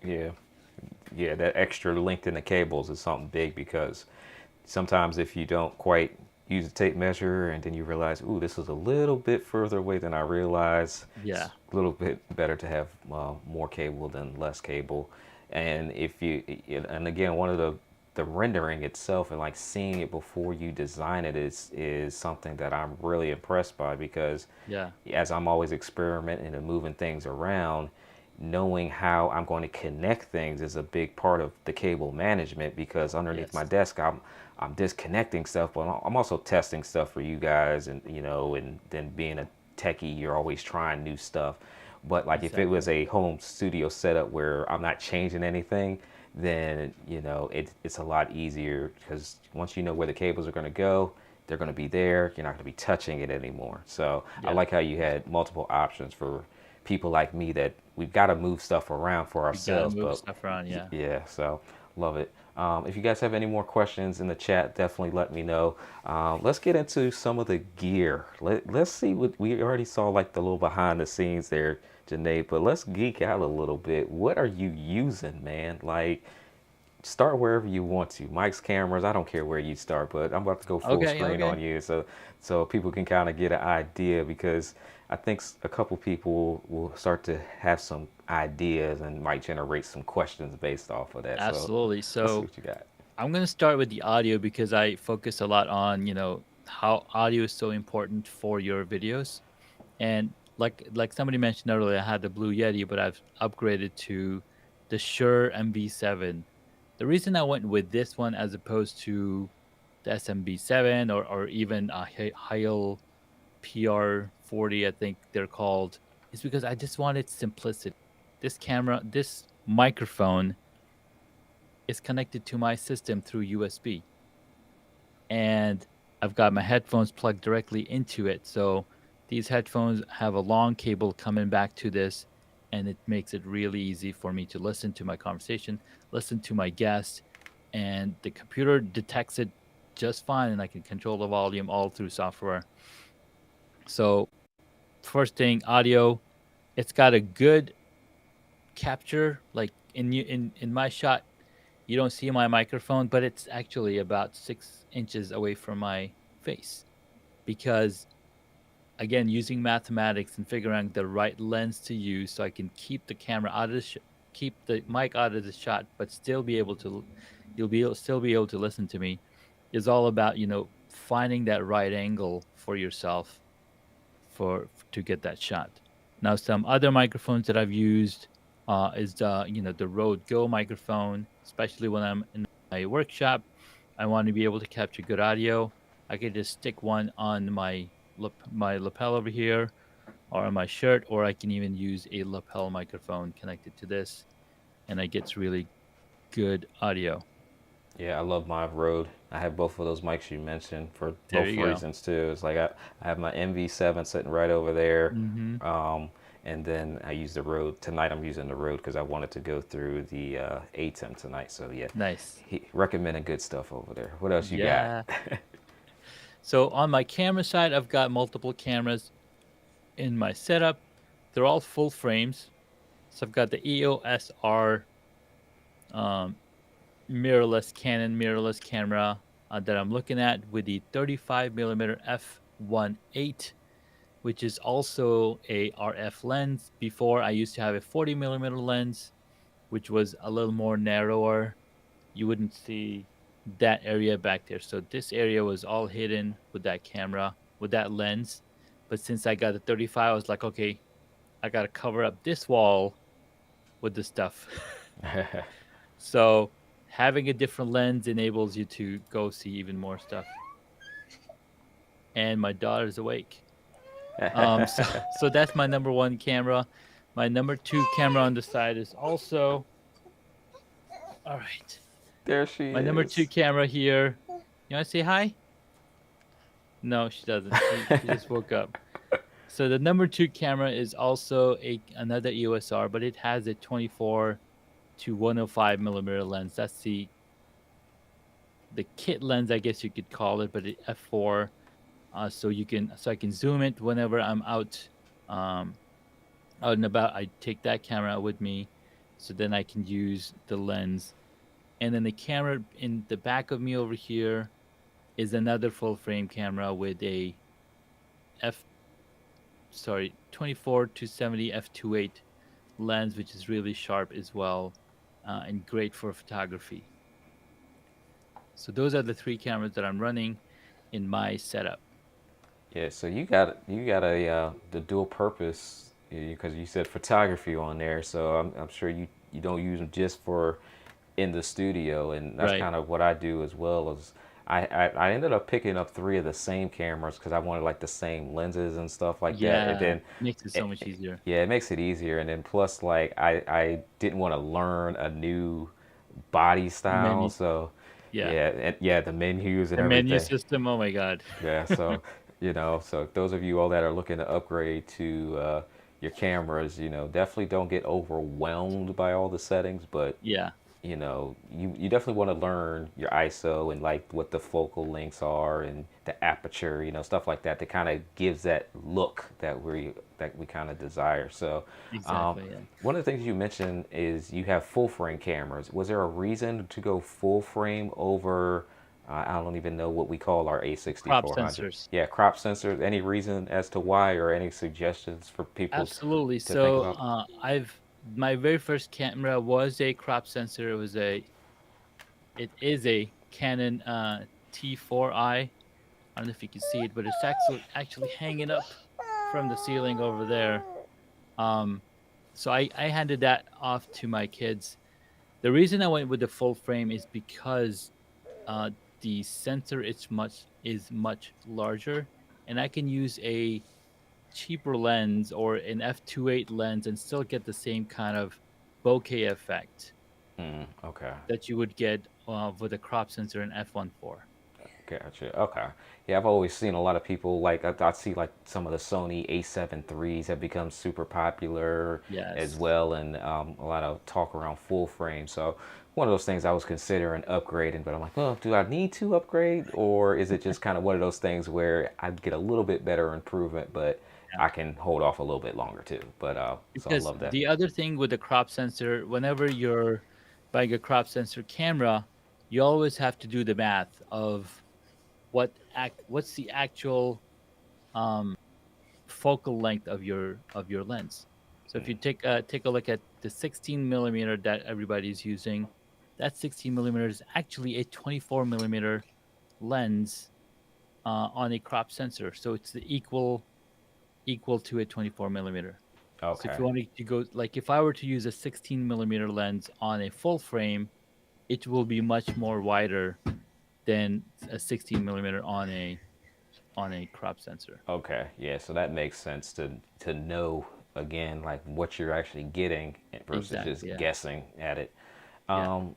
Speaker 1: Yeah, yeah, that extra length in the cables is something big because sometimes if you don't quite use a tape measure and then you realize, ooh, this is a little bit further away than I realized, it's
Speaker 2: Yeah.
Speaker 1: a little bit better to have more cable than less cable. And if you, and again, one of the rendering itself and like seeing it before you design it is something that I'm really impressed by because
Speaker 2: Yeah.
Speaker 1: as I'm always experimenting and moving things around, knowing how I'm going to connect things is a big part of the cable management because underneath my
Speaker 2: Yes.
Speaker 1: desk I'm disconnecting stuff, but I'm also testing stuff for you guys, and and then being a techie, you're always trying new stuff. But like if it was
Speaker 2: Exactly.
Speaker 1: a home studio setup where I'm not changing anything, then it's a lot easier because once you know where the cables are going to go, they're going to be there. You're not going to be touching it anymore. So I
Speaker 2: Yeah.
Speaker 1: like how you had multiple options for people like me that we've got to move stuff around for
Speaker 2: You gotta
Speaker 1: ourselves.
Speaker 2: move
Speaker 1: But
Speaker 2: stuff around. Yeah.
Speaker 1: yeah, so love it. If you guys have any more questions in the chat, definitely let me know. Let's get into some of the gear. Let's see what we already saw, like the little behind the scenes there, Janae, but let's geek out a little bit. What are you using, man? Like, start wherever you want to. Mike's cameras, I don't care where you start, but I'm about to go full
Speaker 2: Okay.
Speaker 1: screen
Speaker 2: Okay.
Speaker 1: on you so people can kind of get an idea because I think a couple people will start to have some ideas and might generate some questions based off of that. So
Speaker 2: Absolutely.
Speaker 1: let's see
Speaker 2: So
Speaker 1: what you got.
Speaker 2: I'm gonna start with the audio because I focus a lot on how audio is so important for your videos. And like somebody mentioned earlier, I had the Blue Yeti, but I've upgraded to the Shure MV7. The reason I went with this one as opposed to the SMB7, or even a Heil PR40, I think they're called, is because I just wanted simplicity. This camera, this microphone is connected to my system through USB, and I've got my headphones plugged directly into it. So these headphones have a long cable coming back to this, and it makes it really easy for me to listen to my conversation, listen to my guest, and the computer detects it just fine, and I can control the volume all through software. So first thing, audio. It's got a good capture. Like in my shot, you don't see my microphone, but it's actually about 6 inches away from my face because again, using mathematics and figuring out the right lens to use so I can keep the camera out of the keep the mic out of the shot, but still be able to still be able to listen to me is all about finding that right angle for yourself to get that shot. Now, some other microphones that I've used is the Rode Go microphone, especially when I'm in my workshop. I want to be able to capture good audio. I could just stick one on my lapel over here, or on my shirt, or I can even use a lapel microphone connected to this, and it gets really good audio.
Speaker 1: Yeah, I love my Rode. I have both of those mics you mentioned for
Speaker 2: There
Speaker 1: both
Speaker 2: you go.
Speaker 1: reasons too. It's like I have my MV7 sitting right over there,
Speaker 2: Mm-hmm.
Speaker 1: and then I use the Rode tonight. I'm using the Rode because I wanted to go through the ATEM tonight. So yeah,
Speaker 2: Nice.
Speaker 1: he recommended good stuff over there. What else you got?
Speaker 2: Yeah. So on my camera side, I've got multiple cameras in my setup. They're all full frames. So I've got the EOS R um, mirrorless Canon mirrorless camera that I'm looking at with the 35 millimeter f1.8, which is also a RF lens. Before I used to have a 40 millimeter lens, which was a little more narrower. You wouldn't see that area back there. So this area was all hidden with that camera, with that lens. But since I got the 35, I was like, okay, I got to cover up this wall with the stuff. So having a different lens enables you to go see even more stuff. And my daughter's awake. So so that's my number one camera. My number two camera on the side is also all right.
Speaker 1: There she
Speaker 2: My number two
Speaker 1: is.
Speaker 2: camera here. You want to say hi? No, she doesn't. She just woke up. So the number two camera is also another EOS R, but it has a 24 to 105 millimeter lens. That's the kit lens, I guess you could call it, but it f4. So I can zoom it whenever I'm um, out and about. I take that camera with me, so then I can use the lens. And then the camera in the back of me over here is another full frame camera with a f 24 to 70 f2.8 lens, which is really sharp as well, and great for photography. So those are the three cameras that I'm running in my setup.
Speaker 1: Yeah, so you got a the dual purpose because you said photography on there. So I'm sure you don't use them just for in the studio, and that's
Speaker 2: Right.
Speaker 1: kind of what I do as well. As I ended up picking up three of the same cameras because I wanted like the same lenses and stuff like that. And
Speaker 2: Yeah,
Speaker 1: then,
Speaker 2: makes it so much easier.
Speaker 1: yeah, it makes it easier. And then plus, like I didn't want to learn a new body style,
Speaker 2: Menu.
Speaker 1: so
Speaker 2: Yeah.
Speaker 1: yeah, and yeah, the menus and
Speaker 2: The menu
Speaker 1: everything.
Speaker 2: system. Oh my god.
Speaker 1: Yeah, so so those of you all that are looking to upgrade to your cameras, definitely don't get overwhelmed by all the settings, but
Speaker 2: Yeah.
Speaker 1: you definitely want to learn your ISO and like what the focal lengths are and the aperture, stuff like that that kind of gives that look that we kind of desire. So, um,
Speaker 2: Exactly. Yeah.
Speaker 1: one of the things you mentioned is you have full frame cameras. Was there a reason to go full frame over? I don't even know what we call our
Speaker 2: Crop
Speaker 1: A6400.
Speaker 2: sensors.
Speaker 1: Yeah, crop sensors. Any reason as to why, or any suggestions for people
Speaker 2: Absolutely.
Speaker 1: to think
Speaker 2: So
Speaker 1: about?
Speaker 2: I've my very first camera was a crop sensor. It is a Canon T4i. I don't know if you can see it, but it's actually hanging up from the ceiling over there. Um, so I handed that off to my kids. The reason I went with the full frame is because uh, the sensor is much larger, and I can use a cheaper lens or an f2.8 lens and still get the same kind of bokeh effect.
Speaker 1: Okay.
Speaker 2: that you would get with a crop sensor in f1.4.
Speaker 1: Gotcha. Okay. Yeah, I've always seen a lot of people like I see like some of the Sony A7 threes have become super popular as
Speaker 2: Yes.
Speaker 1: well, and a lot of talk around full frame. So one of those things I was considering upgrading, but I'm like, well, do I need to upgrade, or is it just kind of one of those things where I get a little bit better improvement, but
Speaker 2: Yeah.
Speaker 1: I can hold off a little bit longer too. But so I
Speaker 2: Because
Speaker 1: love that.
Speaker 2: the other thing with the crop sensor, whenever you're buying a crop sensor camera, you always have to do the math of what's the actual um, focal length of your lens. So if you take a look at the 16 millimeter that everybody's using, that 16 millimeter is actually a 24 millimeter lens on a crop sensor. So it's the equal to a 24 millimeter. So if
Speaker 1: Okay.
Speaker 2: you wanted to go, like if I were to use a 16 millimeter lens on a full frame, it will be much more wider than a 16 millimeter on a crop sensor.
Speaker 1: Okay, yeah, so that makes sense to know again like what you're actually getting versus
Speaker 2: Exactly.
Speaker 1: just
Speaker 2: Yeah.
Speaker 1: guessing at it.
Speaker 2: Yeah.
Speaker 1: Um,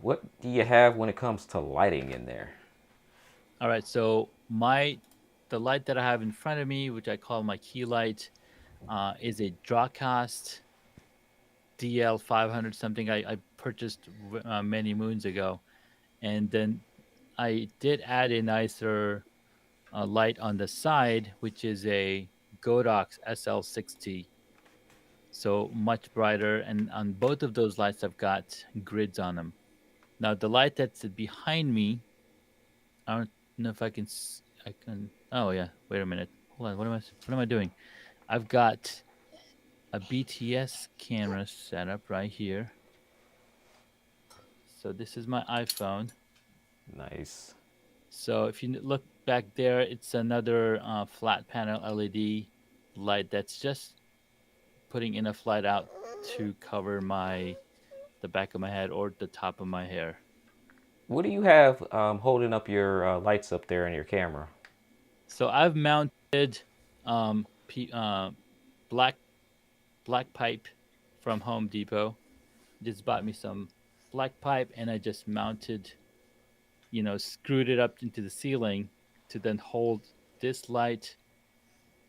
Speaker 1: what do you have when it comes to lighting in there?
Speaker 2: All right. So the light that I have in front of me, which I call my key light, is a Drawcast DL 500 something I purchased many moons ago, and then I did add a nicer light on the side, which is a Godox SL60. So much brighter, and on both of those lights, I've got grids on them. Now the light that's behind me, I don't know if I can. I can. Oh yeah. Wait a minute. Hold on. What am I doing? I've got a BTS camera set up right here. So this is my iPhone.
Speaker 1: Nice.
Speaker 2: So if you look back there, it's another flat panel LED light that's just putting enough light out to cover my the back of my head or the top of my hair.
Speaker 1: What do you have holding up your lights up there in your camera?
Speaker 2: So I've mounted P, black black pipe from Home Depot. Just bought me some black pipe, and I just mounted, screwed it up into the ceiling to then hold this light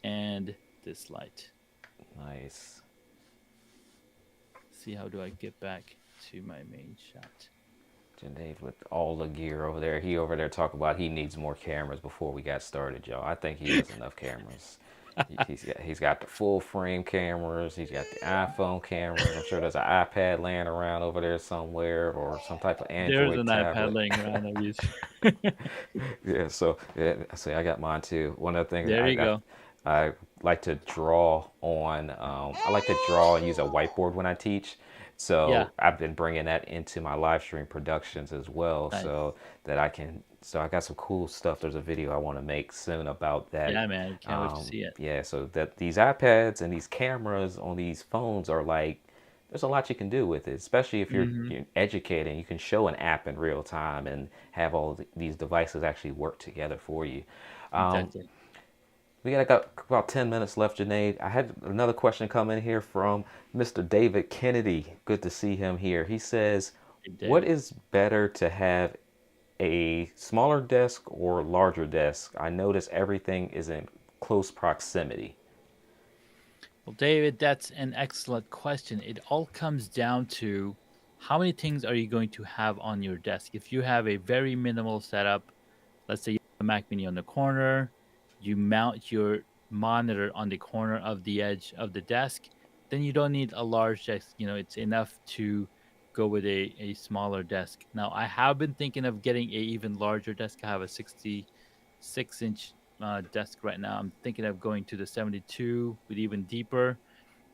Speaker 2: and this light.
Speaker 1: Nice.
Speaker 2: See, how do I get back to my main shot?
Speaker 1: Junaid with all the gear over there. He over there talking about he needs more cameras before we got started, y'all. I think he has enough cameras. He's got the full frame cameras. He's got the iPhone cameras. I'm sure there's an iPad laying around over there somewhere or some type of
Speaker 2: There's
Speaker 1: Android
Speaker 2: an iPad
Speaker 1: tablet.
Speaker 2: laying around. I use.
Speaker 1: Yeah, so yeah, I say I got mine too. One of the things
Speaker 2: There you go.
Speaker 1: I like to draw on. I like to draw and use a whiteboard when I teach.
Speaker 2: Yeah,
Speaker 1: So I've been bringing that into my live stream productions as well,
Speaker 2: nice.
Speaker 1: so that I can. So I got some cool stuff. There's a video I want to make soon about that.
Speaker 2: Yeah, man, can't wait to see it.
Speaker 1: Yeah, so that these iPads and these cameras on these phones are like, there's a lot you can do with it, especially if
Speaker 2: Hmm.
Speaker 1: you're educating. You can show an app in real time and have these devices actually work together for you. Um,
Speaker 2: Exactly.
Speaker 1: we got about 10 minutes left, Janae. I had another question come in here from Mr. David Kennedy. Good to see him here. He says,
Speaker 2: Hey,
Speaker 1: what
Speaker 2: David.
Speaker 1: is better to have, a smaller desk or larger desk? I notice everything is in close proximity.
Speaker 2: Well, David, that's an excellent question. It all comes down to how many things are you going to have on your desk? If you have a very minimal setup, let's say you have a Mac Mini on the corner, you mount your monitor on the corner of the edge of the desk, then you don't need a large desk. It's enough to go with a smaller desk. Now, I have been thinking of getting a even larger desk. I have a 66-inch desk right now. I'm thinking of going to the 72 with even deeper,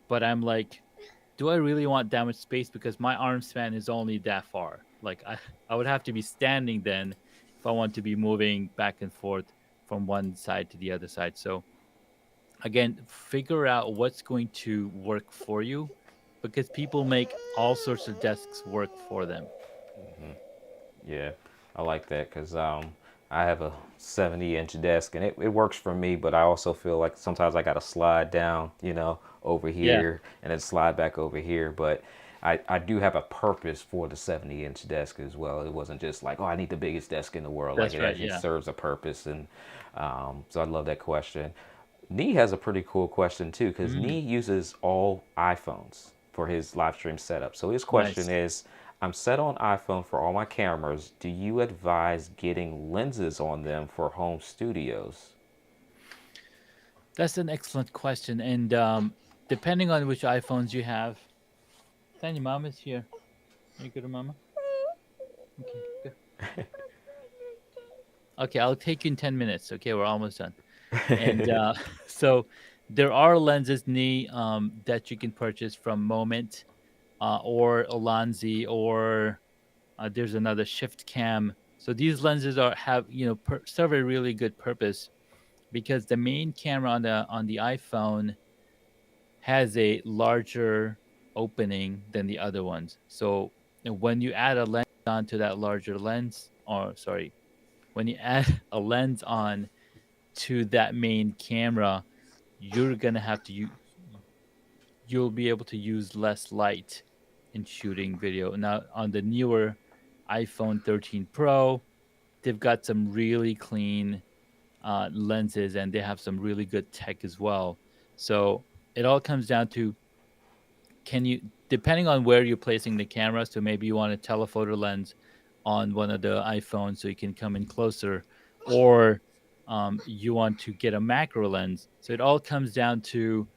Speaker 2: but I'm like, do I really want that much space? Because my arm span is only that far. Like I would have to be standing then if I want to be moving back and forth from one side to the other side. So again, figure out what's going to work for you because people make all sorts of desks work for them.
Speaker 1: Yeah, I like that because I have a 70-inch desk and it works for me, but I also feel like sometimes I got to slide down, over
Speaker 2: Yeah.
Speaker 1: here and then slide back over here. But I do have a purpose for the 70-inch desk as well. It wasn't just like, oh, I need the biggest desk in the world. Like
Speaker 2: That's
Speaker 1: it
Speaker 2: right.
Speaker 1: actually
Speaker 2: Yeah.
Speaker 1: serves a purpose, and so I love that question. Nee has a pretty cool question too, because
Speaker 2: Mm,
Speaker 1: Nee uses all iPhones for his live stream setup. So his question
Speaker 2: nice.
Speaker 1: is, I'm set on iPhone for all my cameras. Do you advise getting lenses on them for home studios?
Speaker 2: That's an excellent question. And depending on which iPhones you have, Tanya, mom is here. Are you good, mama? Okay, good. Okay, I'll take you in 10 minutes. Okay, we're almost done. And so there are lenses, knee, that you can purchase from Moment or Olanzi, or there's another Shift Cam. So these lenses are have serve a really good purpose because the main camera on the iPhone has a larger opening than the other ones. So when you add a lens onto that larger lens, or sorry, when you add a lens on to that main camera, you're gonna have to you'll be able to use less light in shooting video. Now on the newer iPhone 13 Pro, they've got some really clean lenses, and they have some really good tech as well. So it all comes down to, can you, depending on where you're placing the camera, so maybe you want a telephoto lens on one of the iPhones so you can come in closer, or you want to get a macro lens. So it all comes down to,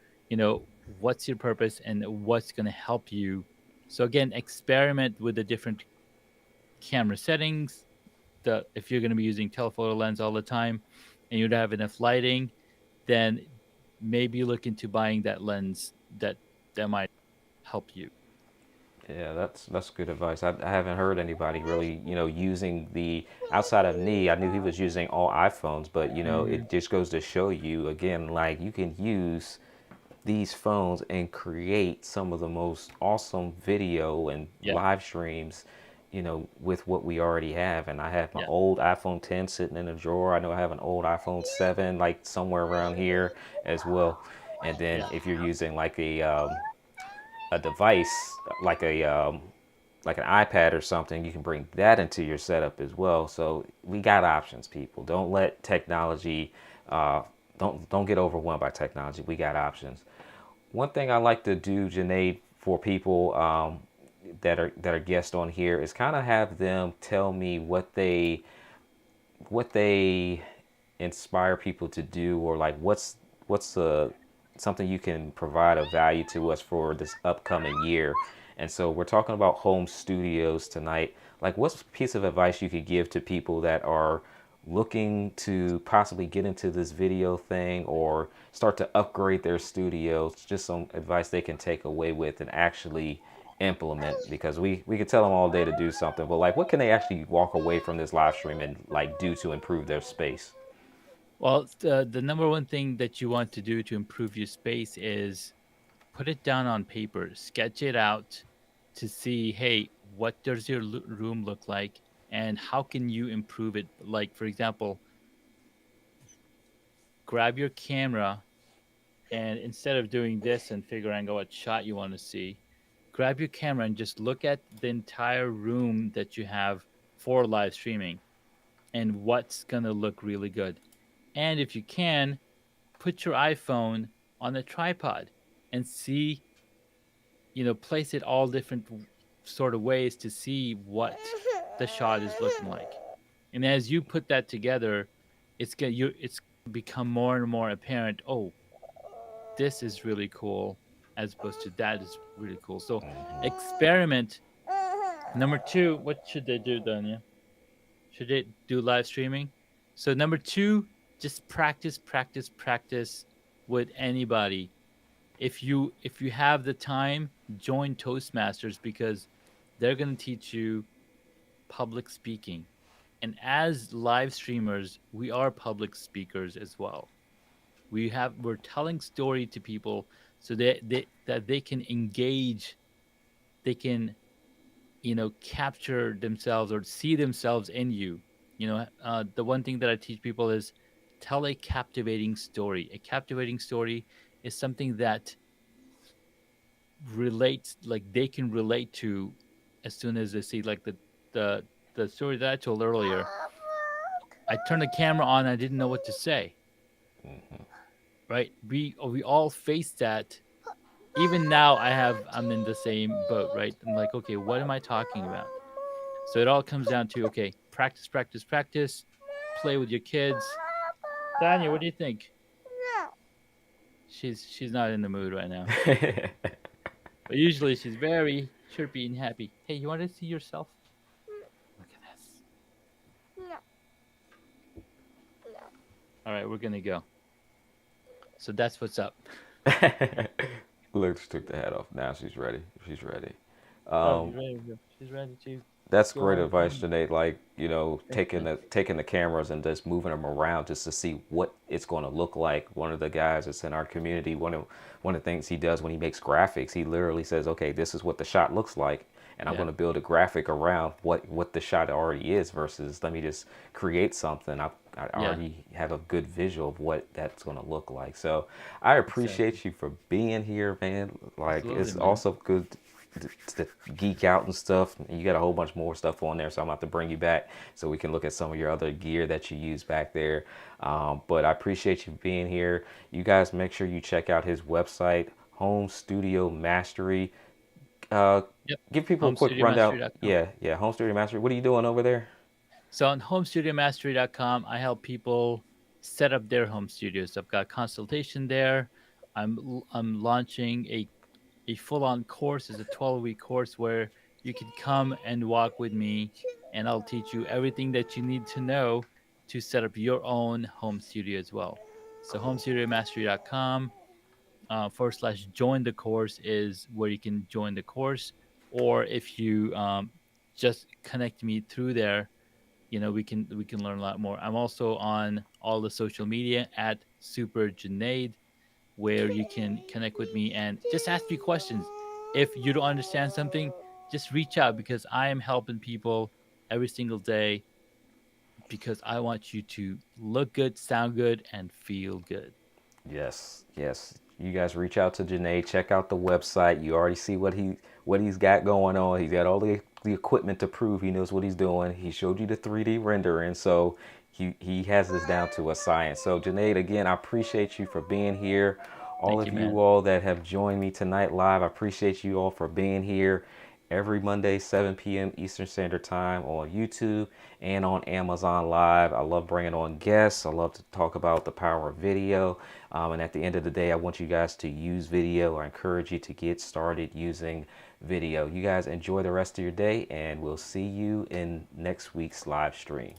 Speaker 2: what's your purpose and what's going to help you. So again, experiment with the different camera settings. If you're going to be using telephoto lens all the time and you don't have enough lighting, then maybe look into buying that lens that might help you.
Speaker 1: Yeah, that's good advice. I haven't heard anybody really, using the outside of Nee. I knew he was using all iPhones, but
Speaker 2: Mhm.
Speaker 1: it just goes to show you again, like you can use these phones and create some of the most awesome video and
Speaker 2: Yeah,
Speaker 1: live streams, with what we already have. And I have my
Speaker 2: yeah,
Speaker 1: old iPhone 10 sitting in a drawer. I know I have an old iPhone 7, like somewhere around here as well. And then
Speaker 2: yeah.
Speaker 1: if you're using like a device like an iPad or something, you can bring that into your setup as well. So we got options, people. Don't let technology, uh, don't get overwhelmed by technology. We got options. One thing I like to do, Junaid, for people that are guests on here is kind of have them tell me what they inspire people to do, or like what's something you can provide of value to us for this upcoming year. And so we're talking about home studios tonight. Like, what's a piece of advice you could give to people that are looking to possibly get into this video thing or start to upgrade their studios? Just some advice they can take away with and actually implement, because we could tell them all day to do something, but like what can they actually walk away from this live stream and like do to improve their space?
Speaker 2: Well, the number one thing that you want to do to improve your space is put it down on paper, sketch it out to see, hey, what does your room look like, and how can you improve it? Like, for example, grab your camera, and instead of doing this and figuring out what shot you want to see, grab your camera and just look at the entire room that you have for live streaming and what's going to look really good. And if you can, put your iPhone on a tripod and see, place it all different sort of ways to see what the shot is looking like. And as you put that together, it's become more and more apparent. Oh, this is really cool, as opposed to that is really cool. So experiment. Number two, what should they do, Danya? Should they do live streaming? So number two, just practice, practice, practice with anybody. If you have the time, join Toastmasters, because they're going to teach you public speaking. And as live streamers, we are public speakers as well. We're telling story to people so that they can engage, they can capture themselves or see themselves in you. The one thing that I teach people is tell a captivating story. A captivating story is something that relate, like they can relate to as soon as they see like the the story that I told earlier. I turned the camera on, I didn't know what to say. Right? We all face that. Even now I'm in the same boat, right? I'm like, okay, what am I talking about? So it all comes down to, okay, practice, practice, practice, play with your kids. Tanya, what do you think? She's not in the mood right now. But usually she's very chirpy and happy. Hey, you want to see yourself? Look at this. All right, we're gonna go. So that's what's up.
Speaker 1: Look, she took the hat off. Now she's ready. She's ready.
Speaker 2: Oh,
Speaker 1: Um,
Speaker 2: she's ready to go. She's ready to
Speaker 1: that's
Speaker 2: go
Speaker 1: great
Speaker 2: on
Speaker 1: advice,
Speaker 2: home.
Speaker 1: Junaid. Like, you know,
Speaker 2: Thanks,
Speaker 1: taking the
Speaker 2: thanks.
Speaker 1: taking the cameras and just moving them around just to see what it's going to look like. One of the guys that's in our community, one of the things he does when he makes graphics, he literally says, "Okay, this is what the shot looks like, and I'm
Speaker 2: Yeah,
Speaker 1: going to build a graphic around what the shot already is versus let me just create something. I
Speaker 2: yeah,
Speaker 1: already have a good visual of what that's going to look like." So I
Speaker 2: exactly.
Speaker 1: appreciate you for being here, man. Like,
Speaker 2: Absolutely,
Speaker 1: it's
Speaker 2: man.
Speaker 1: also good to geek out and stuff. You got a whole bunch more stuff on there, so I'm about to bring you back so we can look at some of your other gear that you use back there. But I appreciate you being here. You guys make sure you check out his website, Home Studio Mastery. Uh,
Speaker 2: Yep.
Speaker 1: give people a quick rundown.
Speaker 2: HomeStudioMastery.com.
Speaker 1: Yeah, Home Studio Mastery. What are you doing over there?
Speaker 2: So on HomeStudioMastery.com, I help people set up their home studios. I've got consultation there. I'm launching a full on course. It's a 12-week course where you can come and walk with me, and I'll teach you everything that you need to know to set up your own home studio as well. So
Speaker 1: Cool.
Speaker 2: HomeStudioMastery.com / join the course is where you can join the course, or if you just connect me through there, we can learn a lot more. I'm also on all the social media at Super Junaid, where you can connect with me and just ask me questions. If you don't understand something, just reach out, because I am helping people every single day, because I want you to look good, sound good, and feel good.
Speaker 1: Yes, yes. You guys reach out to Janae. Check out the website. You already see what he's got going on. He's got all the equipment to prove he knows what he's doing. He showed you the 3D rendering, so he has this down to a science. So Janae, again, I appreciate you for being here. All
Speaker 2: Thank
Speaker 1: of
Speaker 2: you,
Speaker 1: you
Speaker 2: man.
Speaker 1: all that have joined me tonight live, I appreciate you all for being here every Monday, 7 p.m. Eastern Standard Time on YouTube and on Amazon Live. I love bringing on guests. I love to talk about the power of video. And at the end of the day, I want you guys to use video. I encourage you to get started using video. You guys enjoy the rest of your day, and we'll see you in next week's live stream.